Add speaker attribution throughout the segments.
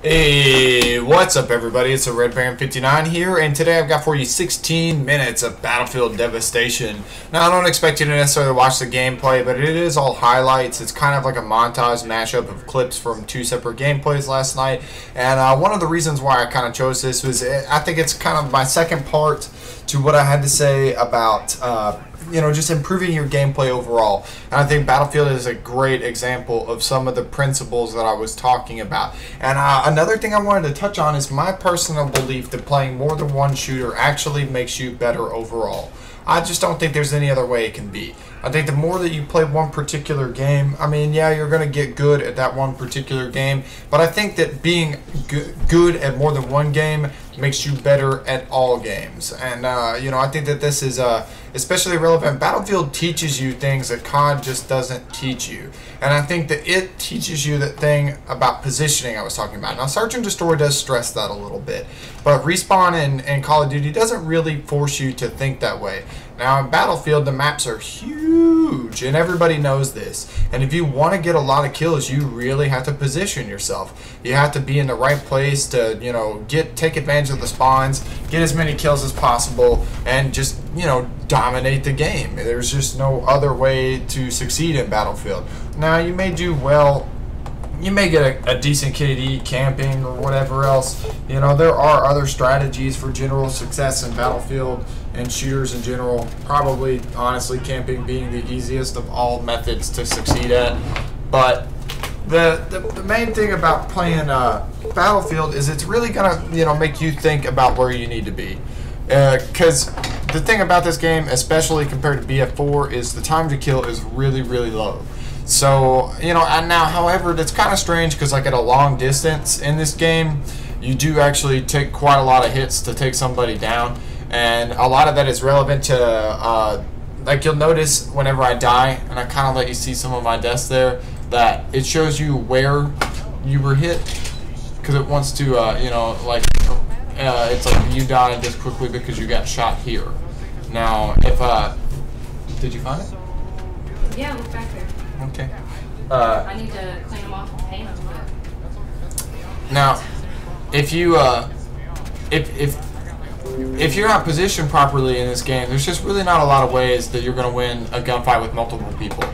Speaker 1: Hey, what's up everybody? It's a Red Baron 59 here, and today I've got for you 16 minutes of Battlefield Devastation. Now, I don't expect you to necessarily watch the gameplay, but it is all highlights. It's kind of like a montage mashup of clips from two separate gameplays last night, and one of the reasons why I kind of chose this was I think it's kind of my second part to what I had to say about just improving your gameplay overall. And I think Battlefield is a great example of some of the principles that I was talking about. And another thing I wanted to touch on is my personal belief that playing more than one shooter actually makes you better overall. I just don't think there's any other way it can be. I think the more that you play one particular game, I mean, yeah, you're going to get good at that one particular game, but I think that being good at more than one game makes you better at all games. And, I think that this is especially relevant. Battlefield teaches you things that CoD just doesn't teach you. And I think that it teaches you that thing about positioning I was talking about. Now, Search and Destroy does stress that a little bit, but Respawn and Call of Duty doesn't really force you to think that way. Now, in Battlefield, the maps are huge, and everybody knows this. And if you want to get a lot of kills, you really have to position yourself. You have to be in the right place to, take advantage of the spawns, get as many kills as possible, and just, dominate the game. There's just no other way to succeed in Battlefield. Now, you may do well. You may get a decent KD camping or whatever else. There are other strategies for general success in Battlefield and shooters in general. Probably, honestly, camping being the easiest of all methods to succeed at. But the main thing about playing Battlefield is it's really gonna make you think about where you need to be. Because the thing about this game, especially compared to BF4, is the time to kill is really, really low. So, and now, however, that's kind of strange because, like, at a long distance in this game, you do actually take quite a lot of hits to take somebody down. And a lot of that is relevant to, like, you'll notice whenever I die, and I kind of let you see some of my deaths there, that it shows you where you were hit. Because it wants to, it's like you died this quickly because you got shot here. Now, if, did you find it?
Speaker 2: Yeah, look back there.
Speaker 1: Okay.
Speaker 2: I need to clean them off and paint them. But...
Speaker 1: Now, if you if you're not positioned properly in this game, there's just really not a lot of ways that you're going to win a gunfight with multiple people.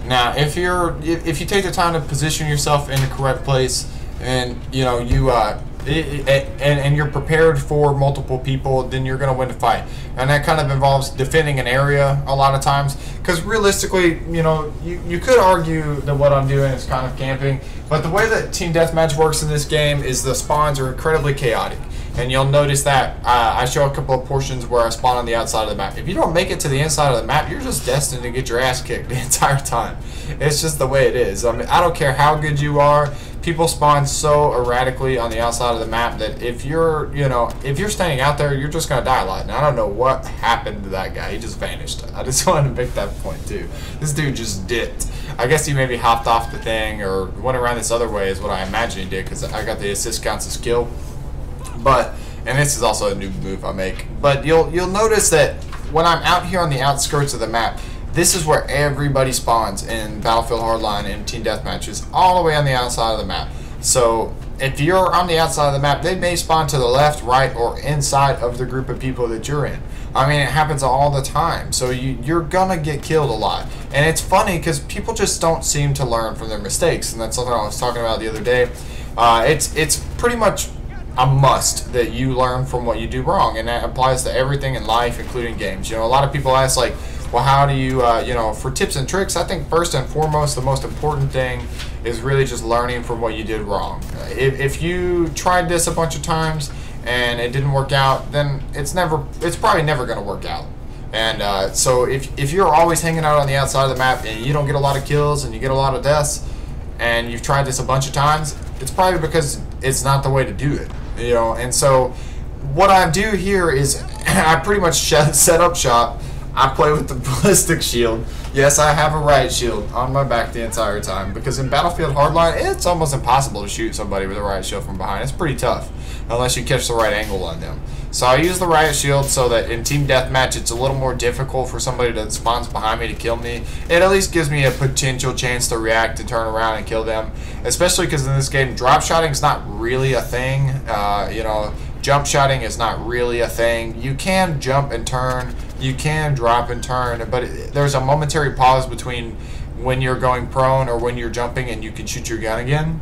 Speaker 1: Now, if you take the time to position yourself in the correct place, and and you're prepared for multiple people, then you're going to win the fight. And that kind of involves defending an area a lot of times. Because realistically, you could argue that what I'm doing is kind of camping. But the way that Team Deathmatch works in this game is the spawns are incredibly chaotic. And you'll notice that I show a couple of portions where I spawn on the outside of the map. If you don't make it to the inside of the map, you're just destined to get your ass kicked the entire time. It's just the way it is. I mean, I don't care how good you are. People spawn so erratically on the outside of the map that if you're standing out there, you're just gonna die a lot. And I don't know what happened to that guy. He just vanished. I just wanted to make that point too. This dude just dipped. I guess he maybe hopped off the thing or went around this other way is what I imagine he did, because I got the assist counts as kill. But, and this is also a new move I make. But you'll notice that when I'm out here on the outskirts of the map, this is where everybody spawns in Battlefield Hardline and Team Deathmatches, all the way on the outside of the map. So if you're on the outside of the map, they may spawn to the left, right, or inside of the group of people that you're in. I mean, it happens all the time. So you're gonna get killed a lot. And it's funny because people just don't seem to learn from their mistakes. And that's something I was talking about the other day. It's pretty much a must that you learn from what you do wrong. And that applies to everything in life, including games. A lot of people ask, like, well, how do you, for tips and tricks, I think first and foremost, the most important thing is really just learning from what you did wrong. If you tried this a bunch of times and it didn't work out, then it's probably never going to work out. And so if you're always hanging out on the outside of the map and you don't get a lot of kills and you get a lot of deaths and you've tried this a bunch of times, it's probably because it's not the way to do it. And so what I do here is I pretty much set up shop. I play with the ballistic shield. Yes, I have a riot shield on my back the entire time, because in Battlefield Hardline, it's almost impossible to shoot somebody with a riot shield from behind. It's pretty tough, unless you catch the right angle on them. So I use the riot shield so that in team deathmatch, it's a little more difficult for somebody that spawns behind me to kill me. It at least gives me a potential chance to react and turn around and kill them, especially because in this game, drop shotting is not really a thing. You know, jump shotting is not really a thing. You can jump and turn, you can drop and turn, but there's a momentary pause between when you're going prone or when you're jumping and you can shoot your gun again.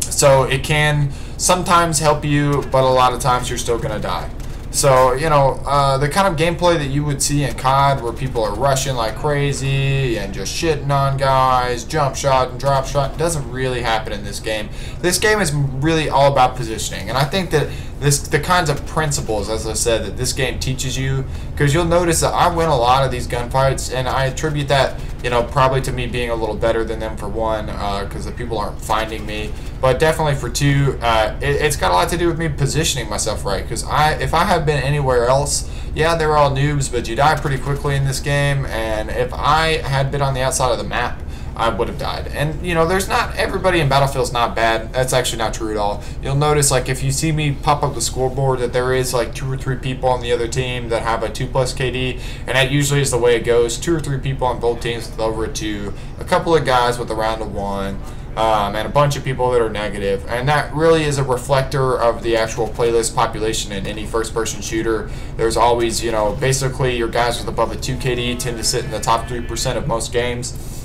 Speaker 1: So it can sometimes help you, but a lot of times you're still going to die. So, you know, the kind of gameplay that you would see in CoD where people are rushing like crazy and just shitting on guys, jump shot and drop shot, doesn't really happen in this game. This game is really all about positioning. And I think that the kinds of principles, as I said, that this game teaches you, because you'll notice that I win a lot of these gunfights, and I attribute that, you know, probably to me being a little better than them for one, because the people aren't finding me, but definitely for two, it's got a lot to do with me positioning myself right, because if I had been anywhere else, yeah, they're all noobs, but you die pretty quickly in this game, and if I had been on the outside of the map, I would have died. And, you know, there's not, everybody in Battlefield's not bad. That's actually not true at all. You'll notice, like, if you see me pop up the scoreboard, that there is, like, 2 or 3 people on the other team that have a 2+ KD, and that usually is the way it goes. 2 or 3 people on both teams with over a 2, a couple of guys with around a 1, and a bunch of people that are negative. And that really is a reflector of the actual playlist population in any first-person shooter. There's always, you know, basically your guys with above a 2 KD tend to sit in the top 3% of most games.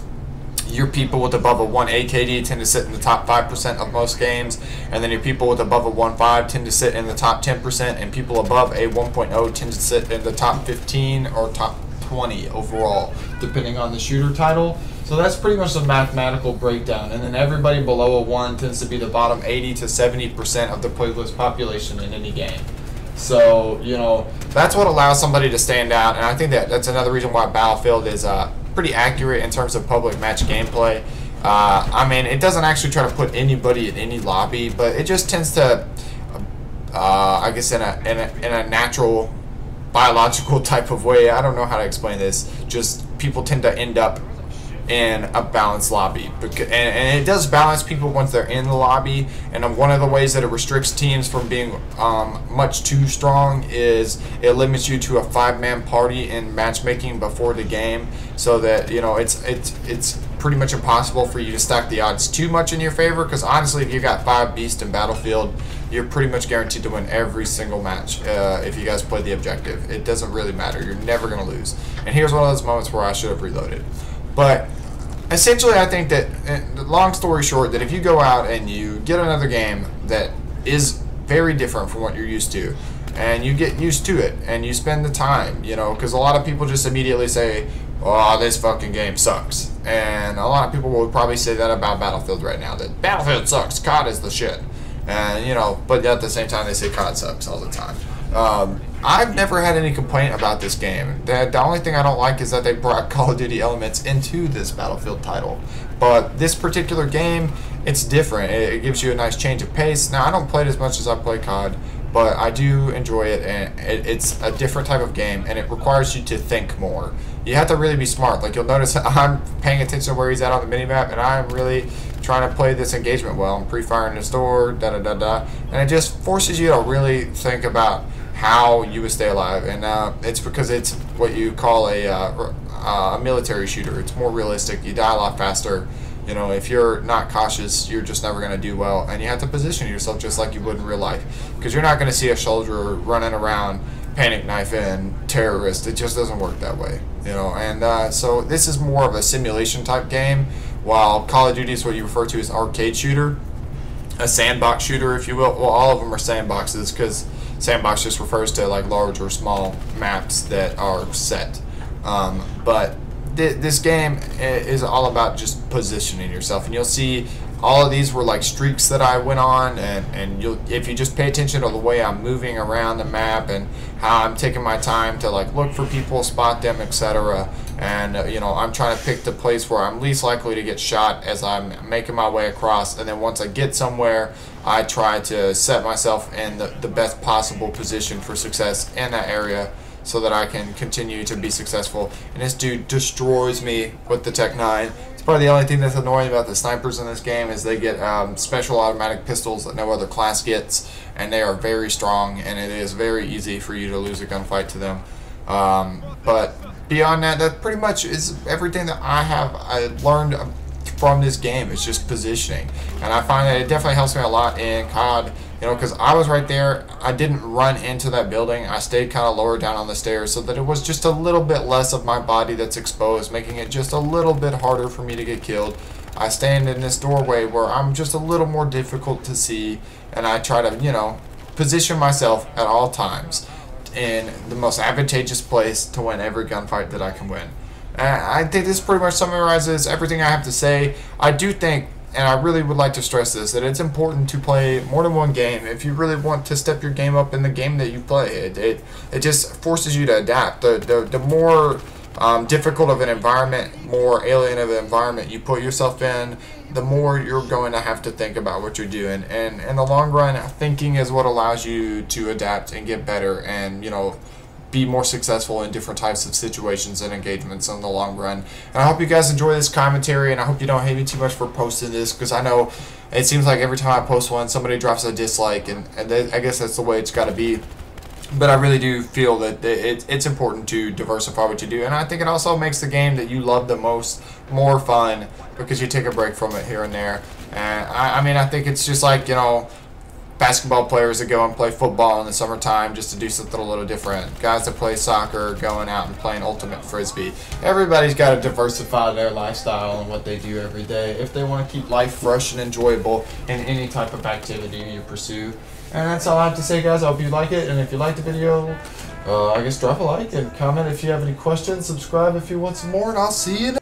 Speaker 1: Your people with above a 1 AKD tend to sit in the top 5% of most games, and then your people with above a 1.5 tend to sit in the top 10%, and people above a 1.0 tend to sit in the top 15 or top 20 overall, depending on the shooter title. So that's pretty much the mathematical breakdown, and then everybody below a 1 tends to be the bottom 80 to 70% of the playlist population in any game. So, you know, that's what allows somebody to stand out, and I think that's another reason why Battlefield is pretty accurate in terms of public match gameplay. I mean, it doesn't actually try to put anybody in any lobby, but it just tends to, I guess, in a natural, biological type of way. I don't know how to explain this. Just people tend to end up in a balanced lobby, and it does balance people once they're in the lobby. And one of the ways that it restricts teams from being much too strong is it limits you to a 5-man party in matchmaking before the game, so that, you know, it's pretty much impossible for you to stack the odds too much in your favor, because honestly, if you got 5 beasts in Battlefield, you're pretty much guaranteed to win every single match if you guys play the objective. It doesn't really matter. You're never going to lose. And here's one of those moments where I should have reloaded. But essentially, I think that, long story short, that if you go out and you get another game that is very different from what you're used to, and you get used to it, and you spend the time, you know, because a lot of people just immediately say, oh, this fucking game sucks. And a lot of people will probably say that about Battlefield right now, that Battlefield sucks, CoD is the shit. And, you know, but at the same time, they say CoD sucks all the time. I've never had any complaint about this game. The only thing I don't like is that they brought Call of Duty elements into this Battlefield title. But this particular game, it's different. It gives you a nice change of pace. Now, I don't play it as much as I play CoD, but I do enjoy it, and it's a different type of game, and it requires you to think more. You have to really be smart. Like, you'll notice I'm paying attention to where he's at on the minimap, and I'm really trying to play this engagement well. I'm pre-firing his door, da-da-da-da, and it just forces you to really think about how you would stay alive, and it's because it's what you call a military shooter. It's more realistic. You die a lot faster. You know, if you're not cautious, you're just never going to do well, and you have to position yourself just like you would in real life, because you're not going to see a soldier running around panic knifing terrorists. It just doesn't work that way, you know. And so this is more of a simulation type game, while Call of Duty is what you refer to as arcade shooter, a sandbox shooter, if you will. Well, all of them are sandboxes, because sandbox just refers to like large or small maps that are set. But this game is all about just positioning yourself, and you'll see all of these were like streaks that I went on, and if you just pay attention to the way I'm moving around the map and how I'm taking my time to like look for people, spot them, etc. And you know, I'm trying to pick the place where I'm least likely to get shot as I'm making my way across, and then once I get somewhere, I try to set myself in the best possible position for success in that area, so that I can continue to be successful. And this dude destroys me with the Tech 9. It's probably the only thing that's annoying about the snipers in this game is they get special automatic pistols that no other class gets, and they are very strong, and it is very easy for you to lose a gunfight to them. But beyond that, that pretty much is everything that I learned from this game. It's just positioning, and I find that it definitely helps me a lot in CoD. You know, because I was right there. I didn't run into that building. I stayed kind of lower down on the stairs so that it was just a little bit less of my body that's exposed, making it just a little bit harder for me to get killed. I stand in this doorway where I'm just a little more difficult to see, and I try to, you know, position myself at all times in the most advantageous place to win every gunfight that I can win. And I think this pretty much summarizes everything I have to say. I do think, and I really would like to stress this, that it's important to play more than one game if you really want to step your game up in the game that you play. It just forces you to adapt. The more difficult of an environment, more alien of an environment you put yourself in, the more you're going to have to think about what you're doing. And in the long run, thinking is what allows you to adapt and get better and, you know, be more successful in different types of situations and engagements in the long run. And I hope you guys enjoy this commentary, and I hope you don't hate me too much for posting this, because I know it seems like every time I post one, somebody drops a dislike, and I guess that's the way it's got to be. But I really do feel that it's important to diversify what you do, and I think it also makes the game that you love the most more fun, because you take a break from it here and there. And I mean, I think it's just like, you know, basketball players that go and play football in the summertime just to do something a little different. Guys that play soccer going out and playing ultimate frisbee. Everybody's got to diversify their lifestyle and what they do every day if they want to keep life fresh and enjoyable in any type of activity you pursue. And that's all I have to say, guys. I hope you like it, and if you like the video, I guess drop a like and comment if you have any questions. Subscribe if you want some more, and I'll see you next time.